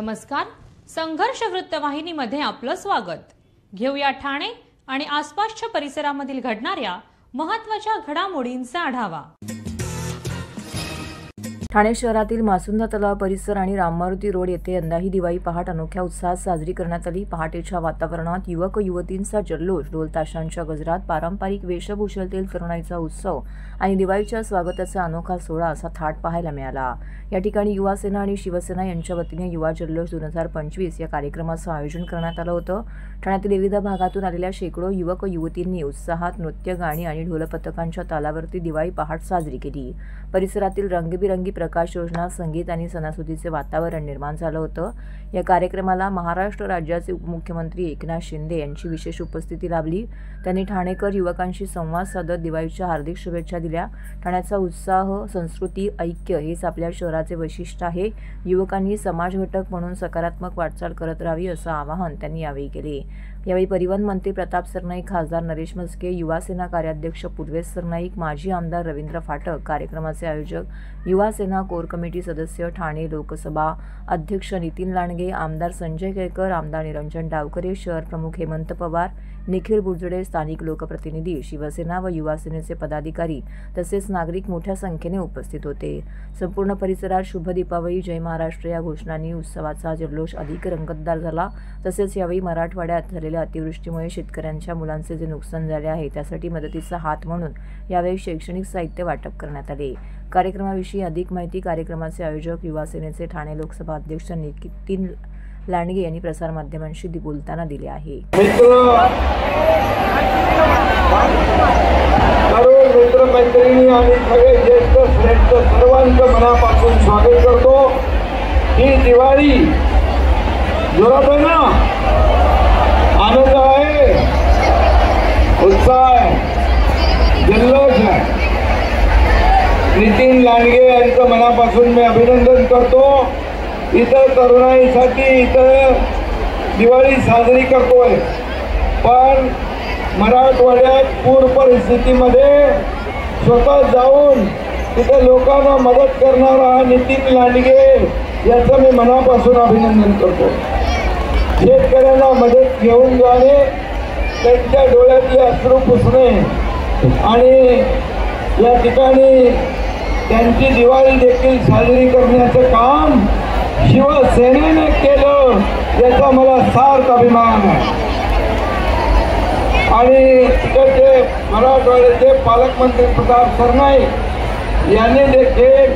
नमस्कार, संघर्ष वृत्तवाहिनीमध्ये आपलं स्वागत। घेऊया ठाणे आणि आसपासच्या परिसरामधील घडणाऱ्या महत्त्वाच्या घडामोडींचा आढावा। ठाणे शहरातील मासुंदा तलाव परिसर आणि राममारुती रोड येथे यंदाही दिवाळी पहाट अनोख्या उत्साहात साजरी करण्यात आली। पहाटेच्या वातावरणात युवक युवतींचा जल्लोष, ढोल ताशांच्या गजरात, पारंपरिक वेशभूषेतील तरुणाईचा उत्सव आणि दिवाळीच्या स्वागताचा अनोखा सोहळा असा थाट पाहायला मिळाला। या ठिकाणी युवा सेना आणि शिवसेना यांच्या वतीने युवा जल्लोष 2025 या कार्यक्रमाचं आयोजन करण्यात आलं होतं। ठाण्यातील विविध भागातून आलेल्या शेकडो युवक युवतींनी उत्साहात नृत्य, गाणी आणि ढोलपथकांच्या तालावरती दिवाळी पहाट साजरी केली। परिसरातील रंगीबिरंगी प्रकाश योजना, संगीत आणि सणासुदीचे वातावरण निर्माण झालं होतं। या कार्यक्रमाला महाराष्ट्र राज्याचे उपमुख्यमंत्री एकनाथ शिंदे यांची विशेष उपस्थिती लाभली। त्यांनी ठाणेकर युवकांशी संवाद साधत दिवाळीच्या हार्दिक शुभेच्छा दिल्या। ठाण्याचा उत्साह, संस्कृती, ऐक्य हेच आपल्या शहराचे वैशिष्ट्य आहे। युवकांनी समाज घटक म्हणून सकारात्मक वाटचाल करत राहावी असं आवाहन त्यांनी यावेळी केले। यावेळी परिवहन मंत्री प्रताप सरनाईक, खासदार नरेश म्हस्के, युवा सेना कार्याध्यक्ष पूर्वेश सरनाईक, माजी आमदार रवींद्र फाटक, कार्यक्रमाचे आयोजक, युवा सेना कोर कमिटी सदस्य, ठाणे लोकसभा अध्यक्ष नितीन लांडगे, आमदार संजय केळकर, आमदार निरंजन डावकरे, शहर प्रमुख हेमंत पवार, निखिल बुजडे, स्थानिक लोकप्रतिनिधी, शिवसेना व युवा सेनेचे पदाधिकारी तसेच नागरिक मोठ्या संख्येने उपस्थित होते। संपूर्ण परिसरात शुभ दीपावली, जय महाराष्ट्र या घोषणांनी उत्सवाचा जल्लोष अधिक रंगतदार झाला। तसेच यावेळी मराठवाड्यात झालेल्या अतिवृष्टीमुळे शेतकऱ्यांच्या मुलांचे जे नुकसान झाले आहे त्यासाठी मदतीचा हात म्हणून यावेळी शैक्षणिक साहित्य वाटप करण्यात आले। कार्यक्रमाविषयी अधिक माहिती कार्यक्रमाचे आयोजक युवा सेनेचे ठाणे लोकसभा अध्यक्ष नितीन लांडगे यांनी प्रसारमाध्यमांशी बोलताना दिले आहे। मैत्रिणी आणि सगळे ज्येष्ठ श्रेष्ठ सर्वांचं मनापासून स्वागत करतो। ही दिवाळी जोरात आहे ना, आनंद आहे, उत्साह आहे, जल्लोष आहे। नितीन लांडगे यांचं मनापासून मी अभिनंदन करतो। इथं तरुणाईसाठी इथं दिवाळी साजरी करतोय, पण मराठवाड्यात पूर परिस्थितीमध्ये स्वतः जाऊन तिथे लोकांना मदत करणारा नितीन लांडगे याचं मी मनापासून अभिनंदन करतो। शेतकऱ्यांना मदत घेऊन जाणे, त्यांच्या डोळ्यातले अश्रू पुसणे आणि या ठिकाणी त्यांची दिवाळी देखील साजरी करण्याचं काम शिवसेनेने केलं याचा मला सार्थ अभिमान आहे। आणि तिकडचे मराठवाड्याचे पालकमंत्री प्रताप सरनाईक यांनी देखील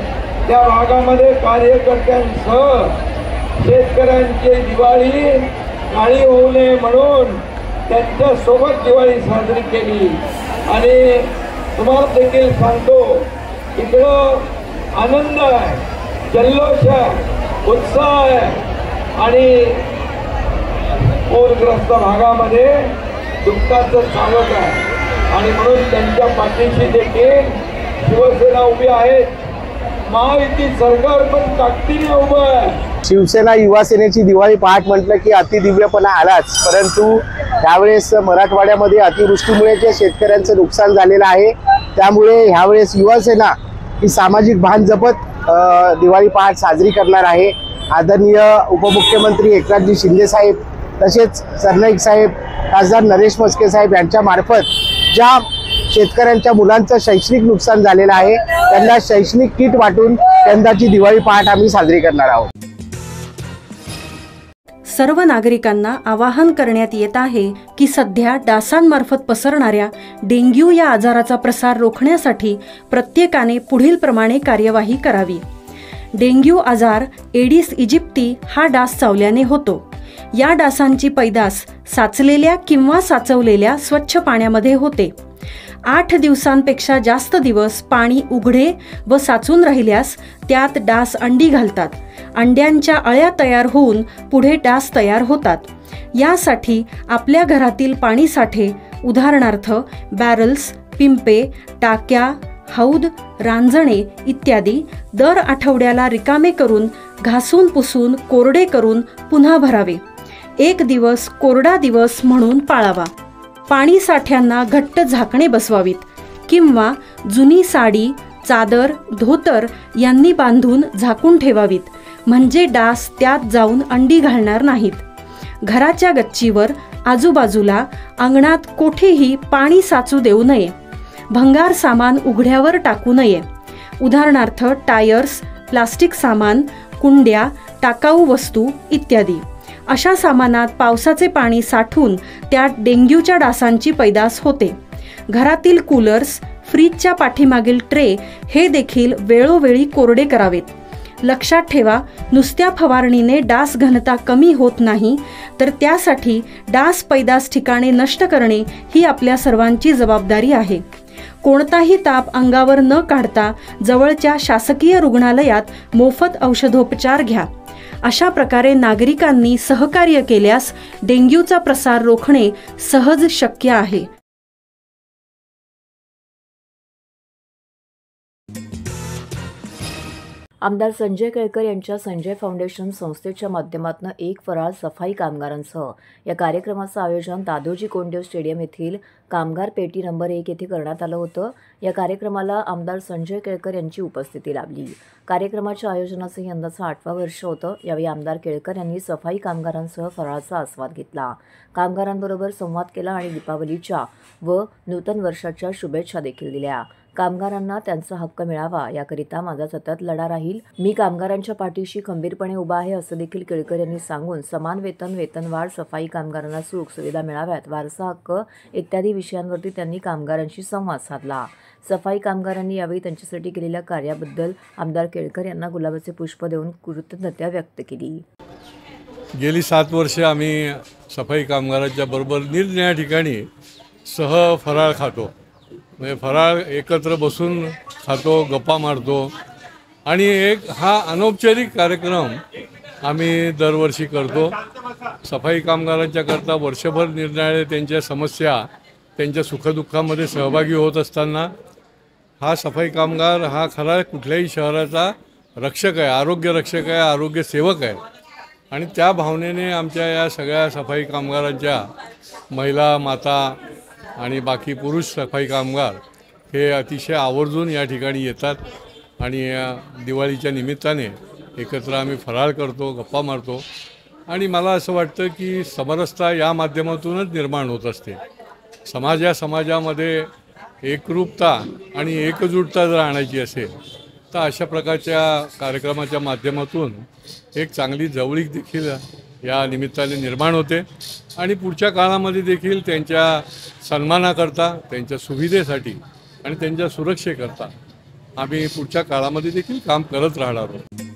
त्या भागामध्ये कार्यकर्त्यांसह शेतकऱ्यांची दिवाळी काळी होऊ नये म्हणून त्यांच्यासोबत दिवाळी साजरी केली। आणि तुम्हाला देखील सांगतो, इकडं आनंद आहे, जल्लोष आहे, उत्साह आहे आणि पूरग्रस्त भागामध्ये दुःखाचं सावट आहे आणि म्हणून त्यांच्या पाठीशी देखील शिवसेना उभी आहे। महायुती सरकार पण ताकदीने उभं आहे। शिवसेना युवा सेनेची दिवाळी पहाट म्हटलं की अतिदिव्यपणा आलाच, परंतु यावेळेस मराठवाड्यामध्ये अतिवृष्टीमुळे जे शेतकऱ्यांचं नुकसान झालेलं आहे त्यामुळे ह्यावेळेस युवा सेना ही सामाजिक भान जपत दिवाळी पहाट साजरी करणार आहे। आदरणीय उपमुख्यमंत्री एकनाथजी शिंदे साहेब तसेच सरनाईक साहेब, खासदार नरेश म्हस्के साहेब यांच्या मार्फत ज्या शेतकऱ्यांच्या मुलांचं शैक्षणिक नुकसान झालेलं आहे त्यांना शैक्षणिक किट वाटून यंदाची दिवाळी पहाट आम्ही साजरी करणार आहोत। सर्व नागरिकांना आवाहन करण्यात येत आहे की सध्या डासांमार्फत पसरणाऱ्या डेंग्यू या आजाराचा प्रसार रोखण्यासाठी प्रत्येकाने पुढील प्रमाणे कार्यवाही करावी। डेंग्यू आजार एडिस इजिप्ती हा डास चावल्याने होतो। या डासांची पैदास साचलेल्या किंवा साचवलेल्या स्वच्छ पाण्यामध्ये होते। 8 दिवसांपेक्षा जास्त दिवस पाणी उघडे व साचून राहिल्यास त्यात डास अंडी घालतात। अंड्यांच्या अळ्या तयार होऊन पुढे डास तयार होतात। यासाठी आपल्या घरातील पाणी साठे, उदाहरणार्थ बॅरल्स, पिंपे, टाक्या, हौद, रांजणे इत्यादी दर आठवड्याला रिकामे करून घासून पुसून कोरडे करून पुन्हा भरावे। 1 दिवस कोरडा दिवस म्हणून पाळावा। पाणी साठ्यांना घट्ट झाकणे बसवावीत किंवा जुनी साडी, चादर, धोतर यांनी बांधून झाकून ठेवावीत म्हणजे डास त्यात जाऊन अंडी घालणार नाहीत. घराच्या गच्चीवर, आजूबाजूला, अंगणात कोठेही पाणी साचू देऊ नये. भंगार सामान उघड्यावर टाकू नये. उदाहरणार्थ टायर्स, प्लास्टिक सामान, कुंड्या, टाकाऊ वस्तू इत्यादी. अशा सामानात पावसाचे पाणी साठून त्यात डेंग्यूच्या डासांची पैदास होते. घरातील कूलर्स, फ्रीजच्या पाठीमागील ट्रे हे देखील वेळोवेळी कोरडे करावेत. लक्षात ठेवा, नुसत्या फवारणीने डास घनता कमी होत नाही, तर त्यासाठी डास पैदास ठिकाणे नष्ट करणे ही आपल्या सर्वांची जबाबदारी आहे. कोणताही ताप अंगावर न काढता जवळच्या शासकीय रुग्णालयात मोफत औषधोपचार घ्या. अशा प्रकारे नागरिकांनी सहकार्य केल्यास डेंग्यूचा प्रसार रोखणे सहज शक्य आहे. आमदार संजय केळकर यांच्या संजय फाउंडेशन संस्थेच्या माध्यमातून एक फराळ सफाई कामगारांसह या कार्यक्रमाचं आयोजन दादोजी कोंडदेव स्टेडियम येथील कामगार पेटी नंबर 1 येथे करण्यात आलं होतं. या कार्यक्रमाला आमदार संजय केळकर यांची उपस्थिती लाभली. कार्यक्रमाच्या आयोजनाचं यंदाचं 8वं वर्ष होतं. यावेळी आमदार केळकर यांनी सफाई कामगारांसह फराळाचा आस्वाद घेतला, कामगारांबरोबर संवाद केला आणि दीपावलीच्या व नूतन वर्षाच्या शुभेच्छा देखील दिल्या. कामगारांना त्यांचा हक्क मिळावा याकरिता माझा सतत लढा राहील. मी कामगारांच्या पाठीशी खंबीरपणे उभा आहे असं देखील केळकर यांनी सांगून समान वेतन, वेतनवाढ, सफाई कामगारांना सुख सुविधा मिळाव्यात, वारसा हक्क इत्यादी विषयांवरती त्यांनी कामगारांशी संवाद साधला. सफाई कामगारांनी यावेळी त्यांच्यासाठी केलेल्या कार्याबद्दल आमदार केळकर यांना गुलाबाचे पुष्प देऊन कृतज्ञता व्यक्त केली. गेली 7 वर्षे आम्ही सफाई कामगारांच्या बरोबर निरनिराळ्या ठिकाणी फराळ खातो. म्हणजे फराळ एकत्र बसून खातो, गप्पा मारतो आणि एक हा अनौपचारिक कार्यक्रम आम्ही दरवर्षी करतो. सफाई कामगारांच्या करता वर्षभर निरनिराळे त्यांच्या समस्या, त्यांच्या सुखदुःखामध्ये सहभागी होत असताना हा सफाई कामगार हा खरा कुठल्याही शहराचा रक्षक आहे, आरोग्य रक्षक आहे, आरोग्य सेवक आहे. आणि त्या भावनेने आमच्या या सगळ्या सफाई कामगारांच्या महिला, माता आणि बाकी पुरुष सफाई कामगार हे अतिशय आवर्जून या ठिकाणी येतात आणि दिवाळीच्या निमित्ताने एकत्र आम्ही फराळ करतो, गप्पा मारतो. आणि मला असं वाटतं की समरसता या माध्यमातूनच निर्माण होत असते. समाजामध्ये एकरूपता आणि एकजुटता जर आणायची असेल तर अशा प्रकारच्या कार्यक्रमाच्या माध्यमातून एक चांगली जवळीक देखील या निमित्ताने निर्माण होते आणि पुढच्या काळामध्ये देखील त्यांच्या सन्मानाकरता, त्यांच्या सुविधेसाठी आणि त्यांच्या सुरक्षेकरता आम्ही पुढच्या काळामध्ये देखील काम करत राहणार आहोत.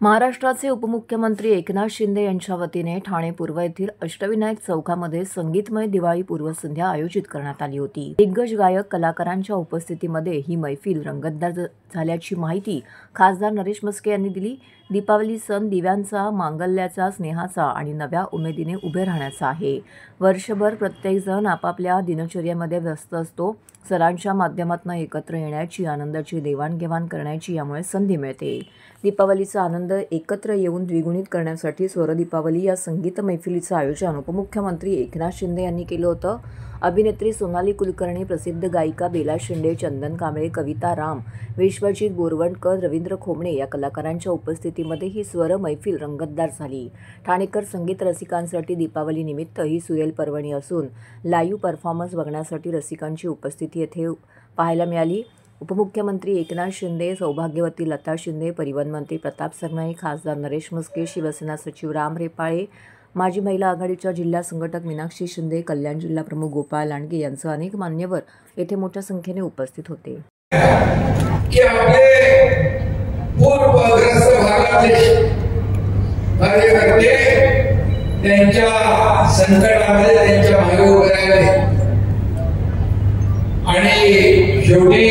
महाराष्ट्राचे उपमुख्यमंत्री एकनाथ शिंदे यांच्या वतीने ठाणे पूर्व येथील अष्टविनायक चौकामध्ये संगीतमय दिवाळी पूर्वसंध्या आयोजित करण्यात आली होती. दिग्गज गायक कलाकारांच्या उपस्थितीमध्ये ही मैफिल रंगतदार झाल्याची माहिती खासदार नरेश म्हस्के यांनी दिली. दीपावली सण दिव्यांचा, मांगल्याचा, स्नेहाचा आणि नव्या उमेदीने उभे राहण्याचा आहे. वर्षभर प्रत्येकजण आपापल्या दिनचर्येमध्ये व्यस्त असतो. सणांच्या माध्यमातून एकत्र येण्याची, आनंदाची देवाणघेवाण करण्याची यामुळे संधी मिळते. दीपावलीचा आनंद एकत्र येऊन द्विगुणित करण्यासाठी स्वर दीपावली या संगीत मैफिलीचं आयोजन उपमुख्यमंत्री एकनाथ शिंदे यांनी केलं होतं. अभिनेत्री सोनाली कुलकर्णी, प्रसिद्ध गायिका बेला शिंदे, चंदन कांबळे, कविता राम, विश्वजित बोरवणकर, रवींद्र खोमणे या कलाकारांच्या उपस्थितीमध्ये ही स्वर मैफिल रंगतदार झाली. ठाणेकर संगीत रसिकांसाठी दीपावली निमित्त ही सुरेल पर्वणी असून लाईव्ह परफॉर्मन्स बघण्यासाठी रसिकांची उपस्थिती येथे पाहायला मिळाली. उपमुख्यमंत्री एकनाथ शिंदे, सौभाग्यवती लता शिंदे, परिवहन मंत्री प्रताप सरनाईक, खासदार नरेश म्हस्के, शिवसेना सचिव राम रेपाळे, माजी महिला आघाडीच्या जिल्हा संघटक मीनाक्षी शिंदे, कल्याण जिल्हा प्रमुख गोपाळ लांडगे यांसह अनेक मान्यवर येथे मोठ्या संख्येने उपस्थित होते. की आपले पूर्वग्रस्त भागातले कार्यकर्ते त्यांच्या संकटामध्ये त्यांच्या मागे उभे राहिले आणि शेवटी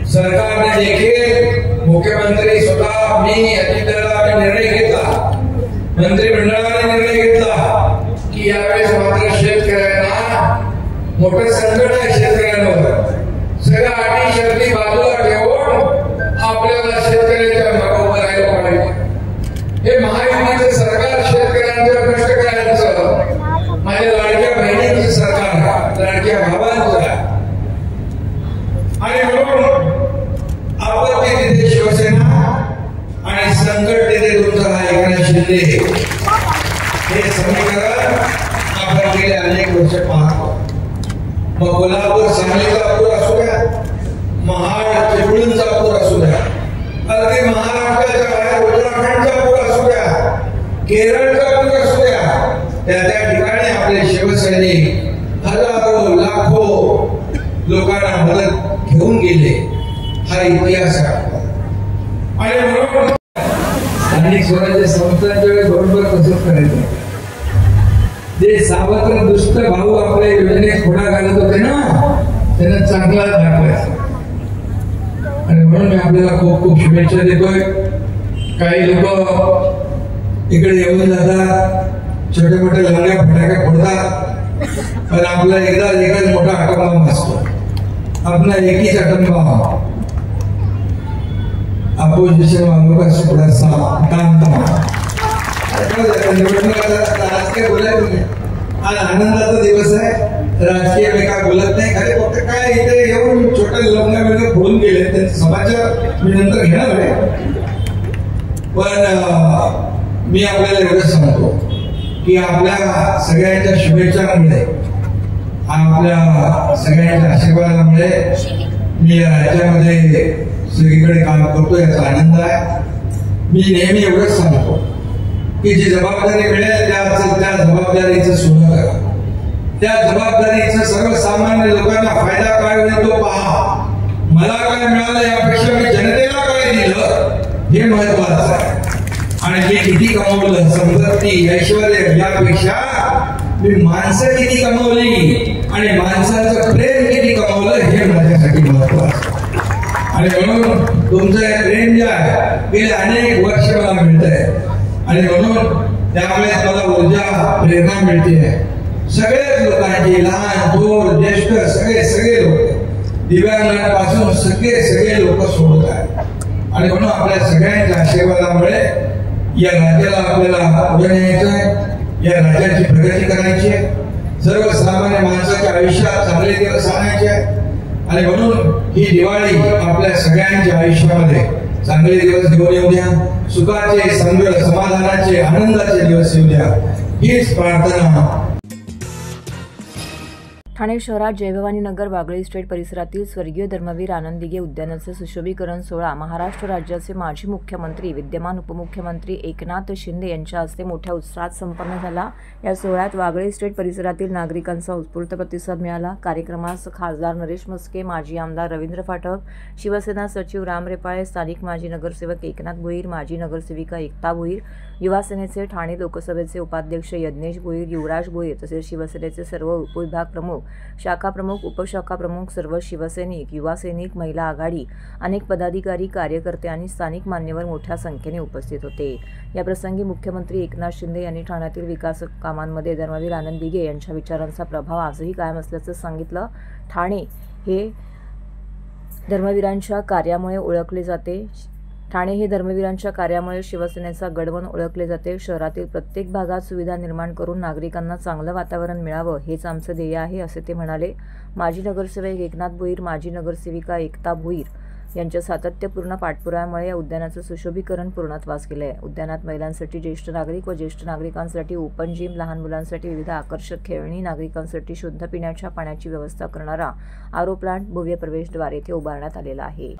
सरकारने देखील, मुख्यमंत्री स्वतः, मी अजितदादा निर्णय घेतला, मंत्रिमंडळाने निर्णय घेतला की यावेळेस मात्र शेतकऱ्यांना मोठं संकट आहे. शेतकऱ्यांवर सगळ्या अटी शर्ती बाजूला ठेवून आपल्याला शेतकऱ्यांच्या मागे उभं राहायला पाहिजे. हे महायुतीचं सरकार शेतकऱ्यांचं, कष्टकऱ्यांचं, माझ्या लाडक्या बहिणींचं सरकार, लाडक्या भावांचं. आणि म्हणून आपत्ती तिथे शिवसेना, शिंदे हे समीकरण आपण गेले अनेक वर्ष पाहतो. मग कोल्हापूर सांगलीचा पूर असू द्या, महाड चिपळूणचा पूर असू द्या, अगदी महाराष्ट्राच्या बाहेर उत्तराखंडचा पूर असू द्या, केरळचा पूर असू द्या, त्या ठिकाणी आपले शिवसैनिक हजारो लाखो लोकांना मदत घेऊन गेले. हा इतिहास आहे. आणि म्हणून स्थानिक स्वराज्य संस्थांच्या बरोबर तसंच करायचं. जे सावत्र दुष्ट भाऊ आपल्या योजनेत खोडा घालत होते ना, त्यांना चांगला दाखवायचा. आणि म्हणून मी आपल्याला खूप खूप शुभेच्छा देतोय. काही लोक इकडे येऊन जातात, छोटे मोठे लंग्या फटाके फोडतात, पण आपला एकच मोठा अटंबा असतो. अपना एकीच अटंबा अपोजिशन वालों का थोड़ा सा काम था. राजकीय बोलाय तुम्ही, आज आनंदाचा दिवस आहे. राजकीय मी काय बोलत नाही. खरे फक्त काय इथे येऊन छोटे लग्न वगैरे फोडून गेले, त्यांचा समाचार मी नंतर घेणार आहे. पण मी आपल्याला एवढंच सांगतो की आपल्या सगळ्यांच्या शुभेच्छांमुळे, आपल्या सगळ्यांच्या आशीर्वादामुळे मी या राज्यामध्ये सगळीकडे काम करतो, याचा आनंद आहे. मी नेहमी एवढंच सांगतो की जी जबाबदारी मिळेल त्या जबाबदारीचं सोनं करा. त्या जबाबदारीचा सर्वसामान्य लोकांना फायदा काय होईल तो पहा. मला काय मिळालं यापेक्षा मी जनतेला काय दिलं हे महत्वाचं आहे. आणि मी किती कमवलं, संपत्ती ऐश्वर्य यापेक्षा मी माणसं किती कमवली आणि माणसाचं प्रेम किती कमवलं हे माझ्यासाठी महत्वाचं. आणि म्हणून तुमचं हे प्रेम जे आहे गेले अनेक वर्ष मला मिळत आहे. आणि म्हणून त्यामुळे मला ऊर्जा प्रेरणा मिळते. सगळ्याच लोकांची, लहान थोर ज्येष्ठ सगळे लोक, दिव्यांगांपासून सगळे लोक सोबत आहेत. आणि म्हणून आपल्या सगळ्यांच्या आशीर्वादामुळे या राज्याला आपल्याला पुढे न्यायचं आहे. या राज्याची प्रगती करायची आहे. सर्वसामान्य माणसाच्या आयुष्यात चांगले दिवस आणायचे आहेत. आणि म्हणून ही दिवाळी आपल्या सगळ्यांच्या आयुष्यामध्ये चांगले दिवस घेऊन येऊ द्या. सुखाचे, समाधानाचे, आनंदाचे दिवस येऊ द्या, हीच प्रार्थना. ठाणे शहरात जयभवानी नगर वागळे इस्टेट परिसरातील स्वर्गीय धर्मवीर आनंद दिघे उद्यानाचे सुशोभीकरण सोहळा महाराष्ट्र राज्याचे माजी मुख्यमंत्री विद्यमान उपमुख्यमंत्री एकनाथ शिंदे यांच्या हस्ते मोठ्या उत्साहात संपन्न झाला. या सोहळ्यात वागळे इस्टेट परिसरातील नागरिकांचा उत्स्फूर्त प्रतिसाद मिळाला. कार्यक्रमास खासदार नरेश म्हस्के, माजी आमदार रवींद्र फाटक, शिवसेना सचिव राम रेपाळे, स्थानिक माजी नगरसेवक एकनाथ भोईर, माजी नगरसेविका एकता भोईर, युवा सेनेचे ठाणे लोकसभेचे उपाध्यक्ष यज्ञेश भोईर, युवराज भोईर तसेच शिवसेनेचे सर्व उपविभाग प्रमुख, शाखा प्रमुख, उपशाखा प्रमुख, सर्व शिवसैनिक, युवा सैनिक, महिला आघाडी, अनेक पदाधिकारी, कार्यकर्ते आणि स्थानिक मान्यवर मोठ्या संख्येने उपस्थित होते. या प्रसंगी मुख्यमंत्री एकनाथ शिंदे यांनी ठाण्यातील विकास कामांमध्ये धर्मवीर आनंद दिघे यांच्या विचारांचा प्रभाव आजही कायम असल्याचं सांगितलं. ठाणे हे धर्मवीरांच्या कार्यामुळे ओळखले जाते. ठाणे हे धर्मवीरांच्या कार्यामुळे शिवसेनेचा गड म्हणून ओळखले जाते. शहरातील प्रत्येक भागात सुविधा निर्माण करून नागरिकांना चांगलं वातावरण मिळावं हेच आमचं ध्येय आहे, असे ते म्हणाले. माजी नगरसेवक एकनाथ भोईर, माजी नगरसेविका एकता भोईर यांच्या सातत्यपूर्ण पाठपुराव्यामुळे या उद्यानाचं सुशोभीकरण पूर्णत्वास गेले आहे. उद्यानात महिलांसाठी, ज्येष्ठ नागरिक व ज्येष्ठ नागरिकांसाठी ओपन जिम, लहान मुलांसाठी विविध आकर्षक खेळणी, नागरिकांसाठी शुद्ध पिण्याच्या पाण्याची व्यवस्था करणारा आरो प्लांट भव्य प्रवेशद्वार येथे उभारण्यात आलेला आहे.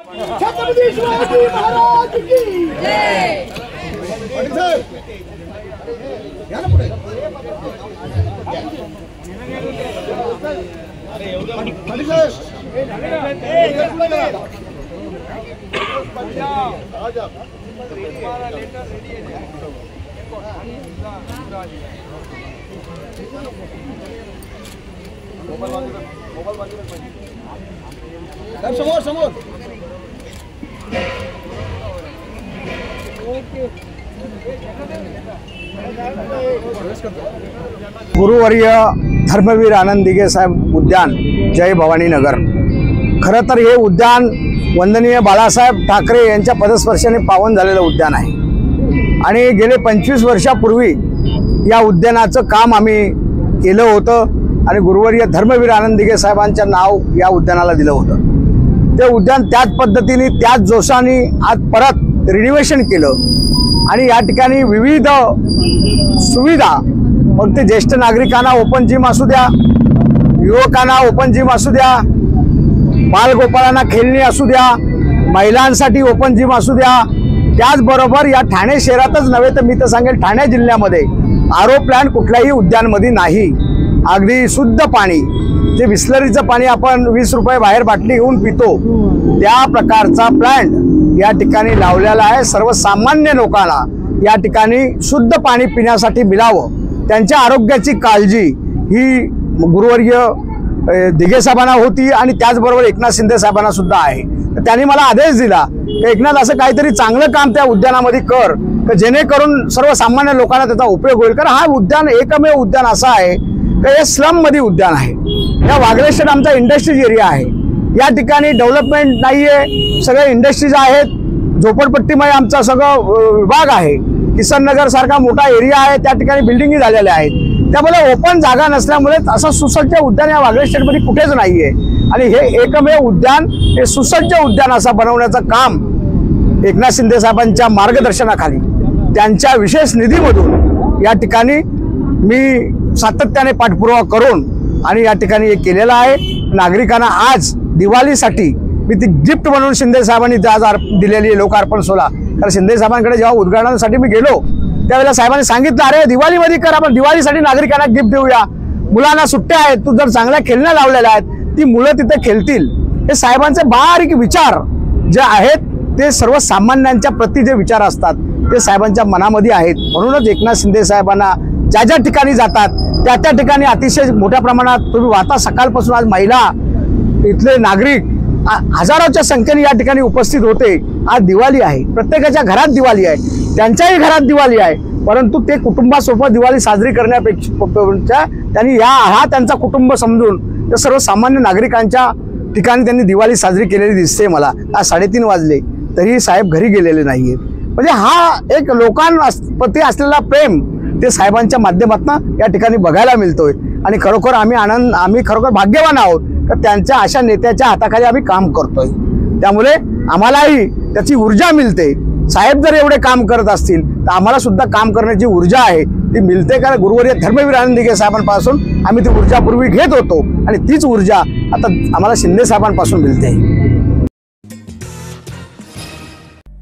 समोर गुरुवर्य धर्मवीर आनंद दिघे साहेब उद्यान जय भवानी नगर. खरं तर हे उद्यान वंदनीय बाळासाहेब ठाकरे यांच्या पदस्पर्शाने पावन झालेलं उद्यान आहे. आणि गेले 25 वर्षापूर्वी या उद्यानाचं काम आम्ही केलं होतं आणि गुरुवर्य धर्मवीर आनंद दिघे साहेबांचं नाव या उद्यानाला दिलं होतं. ते उद्यान त्याच पद्धतीने, त्याच जोशाने आज परत रिनोव्हेशन केलं आणि या ठिकाणी विविध सुविधा, मग ते ज्येष्ठ नागरिकांना ओपन जिम असू द्या, युवकांना ओपन जिम असू द्या, बालगोपाळांना खेळणी असू द्या, महिलांसाठी ओपन जिम असू द्या, त्याचबरोबर या ठाणे शहरातच नव्हे तर मी तर सांगेल ठाणे जिल्ह्यामध्ये आरो प्लांट कुठल्याही उद्यानमध्ये नाही. अगदी शुद्ध पाणी, जे बिस्लरीचं पाणी आपण 20 रुपये बाहेर बाटली घेऊन पितो त्या प्रकारचा प्लांट या ठिकाणी लावलेला आहे. सर्वसामान्य लोकांना या ठिकाणी शुद्ध पाणी पिण्यासाठी मिळावं, त्यांच्या आरोग्याची काळजी ही गुरुवर्य दिघे साहेबांना होती आणि त्याचबरोबर एकनाथ शिंदे साहेबांना सुद्धा आहे. त्यांनी मला आदेश दिला की एकनाथ असं काहीतरी चांगलं काम त्या उद्यानामध्ये कर, जेणेकरून सर्वसामान्य लोकांना त्याचा उपयोग होईल. कारण हा उद्यान एकमेव उद्यान असं आहे की हे स्लम मध्ये उद्यान आहे. या वागळेश्वर आमचा इंडस्ट्रीज एरिया आहे, या ठिकाणी डेव्हलपमेंट नाहीये, सगळे इंडस्ट्रीज आहेत, झोपडपट्टीमय आमचा सगळं विभाग आहे. किसन नगर सारखा मोठा एरिया आहे, त्या ठिकाणी बिल्डिंगी झालेल्या आहेत. त्यामुळे ओपन जागा नसल्यामुळे असं सुसज्ज उद्यान या वागळेश्वरमध्ये कुठेच नाहीये आणि हे एकमेव उद्यान हे सुसज्ज उद्यान असं बनवण्याचं काम एकनाथ शिंदे साहेबांच्या मार्गदर्शनाखाली त्यांच्या विशेष निधीमधून या ठिकाणी मी सातत्याने पाठपुरावा करून आणि या ठिकाणी हे केलेलं आहे. नागरिकांना आज दिवाळीसाठी मी ती गिफ्ट म्हणून शिंदे साहेबांनी आज दिलेली लोकार्पण सोहळा, कारण शिंदे साहेबांकडे जेव्हा उद्घाटनासाठी मी गेलो त्यावेळेला साहेबांनी सांगितलं, अरे दिवाळीमध्ये कर, आपण दिवाळीसाठी नागरिकांना गिफ्ट देऊया, मुलांना सुट्ट्या आहेत, तू जर चांगल्या खेळण्या लावलेल्या आहेत ती मुलं तिथे खेळतील. हे साहेबांचे बारीक विचार जे आहेत ते सर्वसामान्यांच्या प्रती जे विचार असतात ते साहेबांच्या मनामध्ये आहेत. म्हणूनच एकनाथ शिंदे साहेबांना ज्या ज्या ठिकाणी जातात त्या त्या ठिकाणी अतिशय मोठ्या प्रमाणात तुम्ही वाहता. सकाळपासून आज महिला, इथले नागरिक हजारोच्या संख्येने या ठिकाणी उपस्थित होते. आज दिवाळी आहे, प्रत्येकाच्या घरात दिवाळी आहे, त्यांच्याही घरात दिवाळी आहे, परंतु ते कुटुंबासोबत दिवाळी साजरी करण्यापेक्षा त्यांनी हा त्यांचा कुटुंब समजून सर्वसामान्य नागरिकांच्या ठिकाणी त्यांनी दिवाळी साजरी केलेली दिसते. मला आज 3:30 वाजले तरी साहेब घरी गेलेले नाहीये. म्हणजे हा एक लोकांप्रती असलेला प्रेम ते साहेबांच्या माध्यमातून या ठिकाणी बघायला मिळतोय आणि खरोखर आम्ही खरोखर भाग्यवान आहोत की त्यांच्या अशा नेत्याच्या हाताखाली आम्ही काम करतोय. त्यामुळे आम्हालाही त्याची ऊर्जा मिळते. साहेब जर एवढे काम करत असतील तर आम्हाला सुद्धा काम करण्याची ऊर्जा आहे ती मिळते. कारण गुरुवर्य धर्मवीर आनंद दिघे साहेबांपासून आम्ही ती ऊर्जा पूर्वी घेत होतो आणि तीच ऊर्जा आता आम्हाला शिंदे साहेबांपासून मिळते.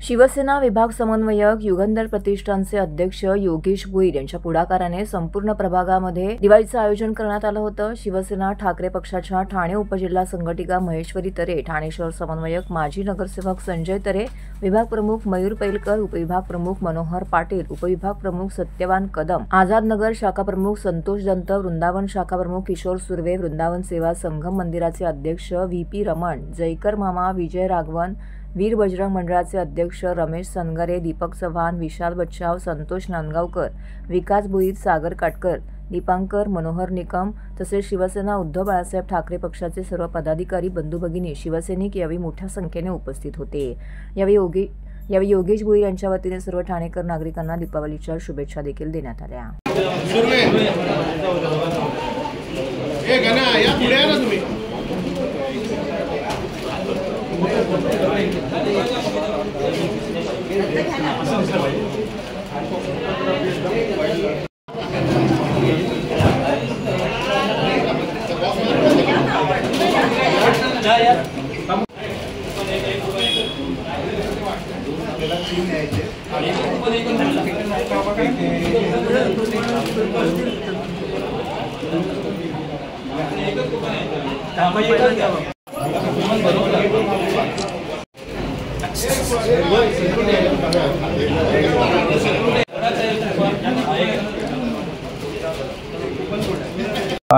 शिवसेना विभाग समन्वयक युगंधर प्रतिष्ठानचे अध्यक्ष योगेश भोईर यांच्या पुढाकाराने संपूर्ण प्रभागामध्ये दिवाळीचं आयोजन करण्यात आलं होतं. शिवसेना ठाकरे पक्षाच्या ठाणे उपजिल्हा संघटिका महेश्वरी तरे, ठाणे शहर समन्वयक माजी नगरसेवक संजय तरे, विभाग प्रमुख मयूर पैलकर, उपविभाग प्रमुख मनोहर पाटील, उपविभाग प्रमुख सत्यवान कदम, आझाद नगर शाखा प्रमुख संतोष दंत, वृंदावन शाखा प्रमुख किशोर सुर्वे, वृंदावन सेवा संगम मंदिराचे अध्यक्ष व्ही.पी. रमण, जयकर मामा, विजय राघवन, वीर बजरंग मंडळाचे अध्यक्ष रमेश सनगरे, दीपक चव्हाण, विशाल बच्चाव, संतोष नांदगावकर, विकास भोईर, सागर काटकर, दीपांकर, मनोहर निकम तसेच शिवसेना उद्धव बाळासाहेब ठाकरे पक्षाचे सर्व पदाधिकारी, बंधू भगिनी, शिवसैनिक यावेळी मोठ्या संख्येने उपस्थित होते. यावेळी योगेश भोईर यांच्या वतीने सर्व ठाणेकर नागरिकांना दीपावलीच्या शुभेच्छा देखील देण्यात आल्या.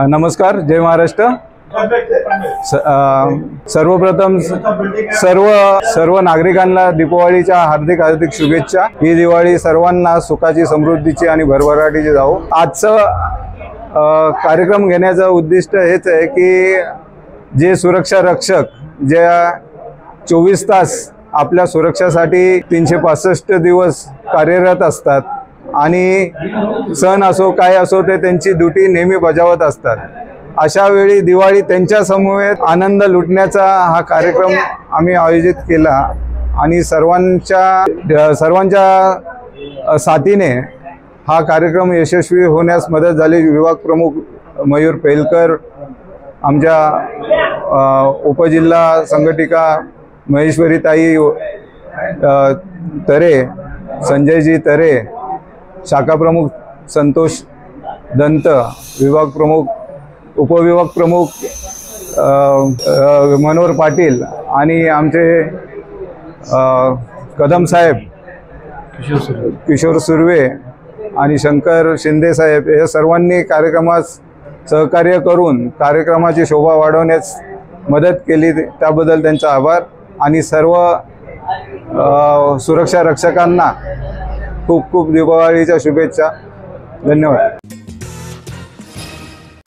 नमस्कार, जय महाराष्ट्र. सर्वप्रथम सर्व नागरिकांना दीपावलीच्या हार्दिक शुभेच्छा. ही दिवाळी सर्वांना सुखाची, समृद्धीची आणि भरभराटीची जावो. आजचं कार्यक्रम घेण्याचं उद्दिष्ट हेच आहे की जे सुरक्षा रक्षक जे 24 तास आपल्या सुरक्षेसाठी 365 दिवस कार्यरत असतात आणि सण असो काय असो ते त्यांची ड्युटी नेहमी बजावत असतात. अशा वेळी दिवाळी त्यांच्या समवेत आनंद लुटण्याचा हा कार्यक्रम आम्ही आयोजित केला आणि सर्वांच्या साथीने हा कार्यक्रम यशस्वी होण्यास मदत झाली. विभाग प्रमुख मयूर पेलकर, आमच्या उपजिल्हा संघटिका महेश्वरीताई तरे, संजयजी तरे, शाखा प्रमुख संतोष दंत, विभाग प्रमुख उपविभाग प्रमुख मनोहर पाटील आणि आमचे कदम साहेब, किशोर सुर्वे आणि शंकर शिंदे साहेब या सर्वांनी कार्यक्रमास सहकार्य करून कार्यक्रमाची शोभा वाढवण्यास मदत केली, त्याबद्दल त्यांचा आभार. आणि सर्व सुरक्षा रक्षकांना खूप खूप दिवाळीच्या शुभेच्छा. धन्यवाद.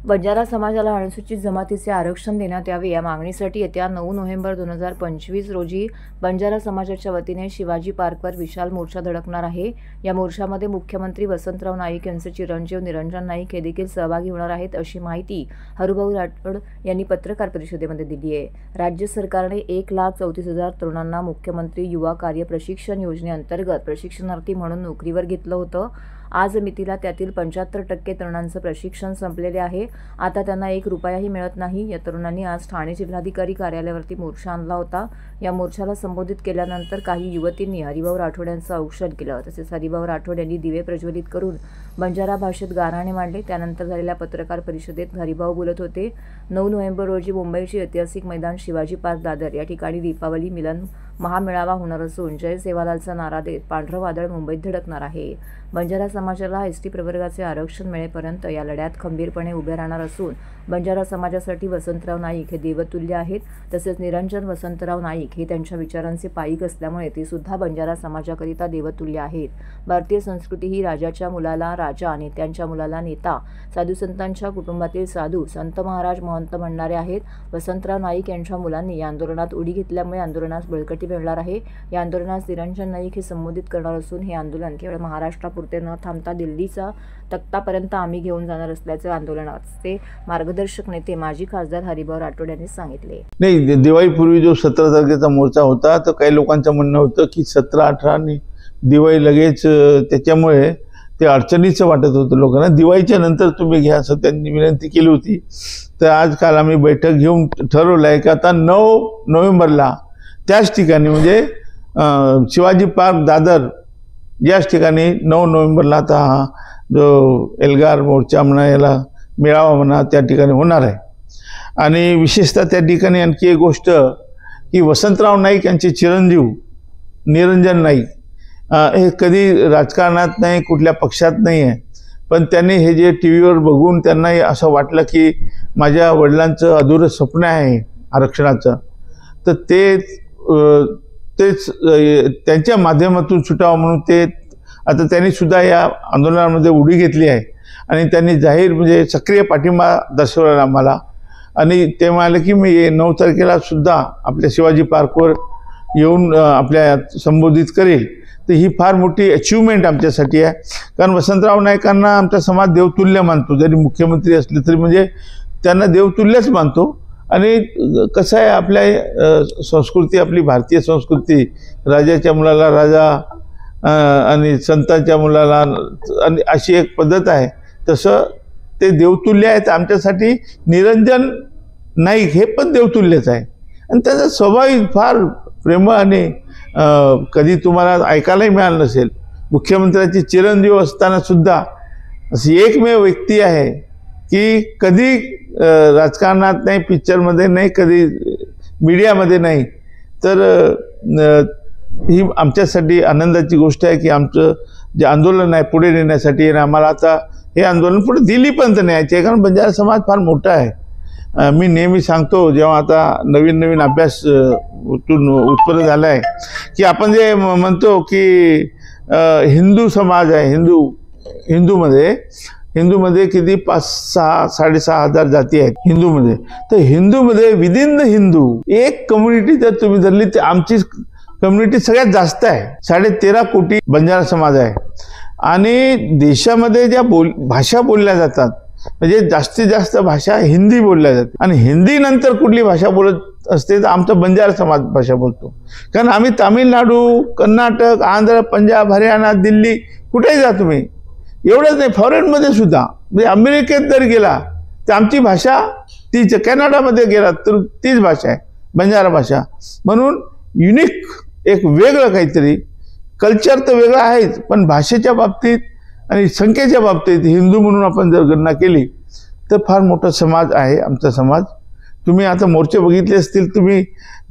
बंजारा समाजाला अनुसूचित जमातीचे आरक्षण देण्यात यावे या मागणीसाठी येत्या 9 नोव्हेंबर 2025 रोजी बंजारा समाजाच्या वतीने शिवाजी पार्कवर विशाल मोर्चा धडकणार आहे. या मोर्चामध्ये मुख्यमंत्री वसंतराव नाईक यांचे चिरंजीव निरंजन नाईक हे देखील सहभागी होणार आहेत, अशी माहिती हरुभाऊ राठोड यांनी पत्रकार परिषदेमध्ये दिली आहे. राज्य सरकारने 1,34,000 तरुणांना मुख्यमंत्री युवा कार्य प्रशिक्षण योजनेअंतर्गत प्रशिक्षणार्थी म्हणून नोकरीवर घेतलं होतं. आज मितीला त्यातील 75% तरुणांचं प्रशिक्षण संपलेले आहे. आता त्यांना 1 रुपयाही मिळत नाही. या तरुणांनी आज ठाणे जिल्हाधिकारी कार्यालयावरती मोर्चा आणला होता. या मोर्चाला संबोधित केल्यानंतर काही युवतींनी हरिभाऊ राठोड यांचं औक्षण केलं. तसेच हरिभाऊ राठोड यांनी दिवे प्रज्वलित करून बंजारा भाषेत गाऱ्हाणे मांडले. त्यानंतर झालेल्या पत्रकार परिषदेत हरिभाऊ बोलत होते. 9 नोव्हेंबर रोजी मुंबईचे ऐतिहासिक मैदान शिवाजी पार्क दादर या ठिकाणी दीपावली मिलन महामेळावा होणार असून जय सेवालालचा नारा देत पांढरं वादळ मुंबईत धडकणार आहे. बंजारा समाजाला एसटी प्रवर्गाचे आरक्षण मिळेपर्यंत या लढ्यात खंबीरपणे उभे राहणार असून बंजारा समाजासाठी वसंतराव नाईक हे देवतुल्य आहेत. तसेच निरंजन वसंतराव नाईक हे त्यांच्या विचारांचे पाईक असल्यामुळे ते सुद्धा बंजारा समाजाकरिता देवतुल्य आहेत. भारतीय संस्कृती ही राजाच्या मुलाला राजा आणि त्यांच्या मुलाला नेता, साधू संतांच्या कुटुंबातील साधू, संत महाराज, महंत म्हणणारे आहेत. वसंतराव नाईक यांच्या मुलांनी या आंदोलनात उडी घेतल्यामुळे आंदोलनास बळकटी मिळणार आहे. या आंदोलनास निरंजन नाईक हे संबोधित करणार असून हे आंदोलन केवळ महाराष्ट्रापुरते न थांबता दिल्लीचा तख्तापर्यंत आम्ही घेऊन जाणार असल्याचे आंदोलनाचे मार्गदर्शक नेते माजी खासदार हरिभाऊ राठोड यांनी सांगितले. नाही, दिवाळीपूर्वी जो 17 तारखेचा मोर्चा होता तर काही लोकांचं म्हणणं होतं की 17-18 दिवाळी लगेच, त्याच्यामुळे ते अडचणीचं वाटत होतं लोकांना. दिवाळीच्या नंतर तुम्ही घ्या असं त्यांनी विनंती केली होती. तर आज काल आम्ही बैठक घेऊन ठरवलं आहे की आता 9 नोव्हेंबरला त्याच ठिकाणी म्हणजे शिवाजी पार्क दादर याच ठिकाणी 9 नोव्हेंबरला आता हा जो एल्गार मोर्चा म्हणा, याला मेळावा म्हणा, त्या ठिकाणी होणार आहे. आणि विशेषतः त्या ठिकाणी आणखी एक गोष्ट की वसंतराव नाईक यांचे चिरंजीव निरंजन नाईक हे कधी राजकारणात नाही, कुठल्या पक्षात नाही आहे, पण त्यांनी हे जे टी व्हीवर बघून त्यांनाही असं वाटलं की माझ्या वडिलांचं अधुरं स्वप्न आहे आरक्षणाचं, तर तेच त्यांच्या माध्यमातून सुटावं म्हणून ते आता त्यांनी सुद्धा या आंदोलनामध्ये उडी घेतली आहे. आणि त्यांनी जाहीर म्हणजे सक्रिय पाठिंबा दर्शवला आम्हाला. आणि ते म्हणाले की मी 9 तारखेला सुद्धा आपल्या शिवाजी पार्कवर येऊन आपल्या संबोधित करेल. तर ही फार मोठी अचिव्हमेंट आमच्यासाठी आहे. कारण वसंतराव नाईकांना आमचा समाज देवतुल्य मानतो, जरी मुख्यमंत्री असले तरी म्हणजे त्यांना देवतुल्यच मानतो. आणि कसं आहे, आपल्या संस्कृती, आपली भारतीय संस्कृती, राजाच्या मुलाला राजा आणि संतांच्या मुलाला आणि अशी एक पद्धत आहे. तसं ते देवतुल्य आहेत. आमच्यासाठी निरंजन नाईक हे पण देवतुल्यच आहे. आणि त्याचा स्वभाव फार प्रेमळ आणि कधी तुम्हाला ऐकायलाही मिळालं नसेल. मुख्यमंत्र्याचे चिरंजीव असताना सुद्धा अशी एकमेव व्यक्ती आहे की कधी राजकारणात नाही, पिक्चरमध्ये नाही, कधी मीडियामध्ये नाही. तर ही आमच्यासाठी आनंदाची गोष्ट आहे की आमचं जे आंदोलन आहे पुढे नेण्यासाठी, आणि आम्हाला आता हे आंदोलन पुढे दिल्लीपर्यंत न्यायचे आहे. कारण बंजारा समाज फार मोठा आहे. मी नेहमी सांगतो, जेव्हा आता नवीन अभ्यास उत्पन्न झाला आहे की आपण जे म्हणतो की हिंदू समाज आहे, हिंदूमध्ये किती 5-6,500 जाती आहेत हिंदूमध्ये. तर हिंदूमध्ये विदिन द हिंदू एक कम्युनिटी जर तुम्ही धरली तर आमची कम्युनिटी सगळ्यात जास्त आहे. 13.5 कोटी बंजारा समाज आहे. आणि देशामध्ये ज्या भाषा बोलल्या जातात म्हणजे जास्तीत जास्त भाषा हिंदी बोलल्या जाते. आणि हिंदी नंतर कुठली भाषा बोलत असते तर आमचा बंजारा समाज भाषा बोलतो. कारण आम्ही तामिळनाडू, कर्नाटक, आंध्र, पंजाब, हरियाणा, दिल्ली कुठेही जा तुम्ही, एवढंच नाही फॉरेनमध्ये सुद्धा, म्हणजे अमेरिकेत जर गेला तर आमची भाषा तीच, कॅनडामध्ये गेला तर तीच भाषा आहे, बंजारा भाषा. म्हणून युनिक एक वेगळं काहीतरी, कल्चर तर वेगळं आहेच, पण भाषेच्या बाबतीत आणि संख्येच्या बाबतीत हिंदू म्हणून आपण जर गणना केली तर फार मोठा समाज आहे आमचा समाज. तुम्ही आता मोर्चे बघितले असतील, तुम्ही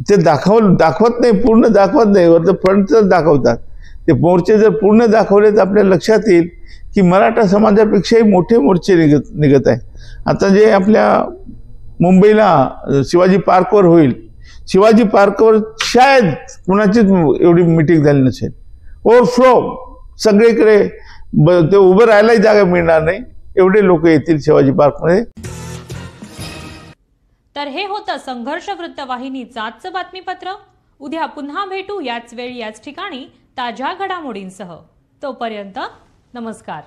ते दाखवत नाही, पूर्ण दाखवत नाही, वरचं फ्रंटच दाखवतात. ते मोर्चे जर पूर्ण दाखवले तर आपल्या लक्षात येईल की मराठा समाजापेक्षाही मोठे मोर्चे निघत आहे. आता जे आपल्या मुंबईला शिवाजी पार्कवर होईल, शिवाजी पार्कवर शायद कुणाचीच एवढी मिटिंग झाली नसेल. ओव्हरफ्लो सगळीकडे, ते उभं राहायलाही जागा मिळणार नाही, एवढे लोक येतील शिवाजी पार्कमध्ये. तर हे होतं संघर्ष वृत्तवाहिनीचं आजचं बातमीपत्र. उद्या पुन्हा भेटू याच वेळी याच ठिकाणी ताज्या घडामोडींसह. तोपर्यंत नमस्कार.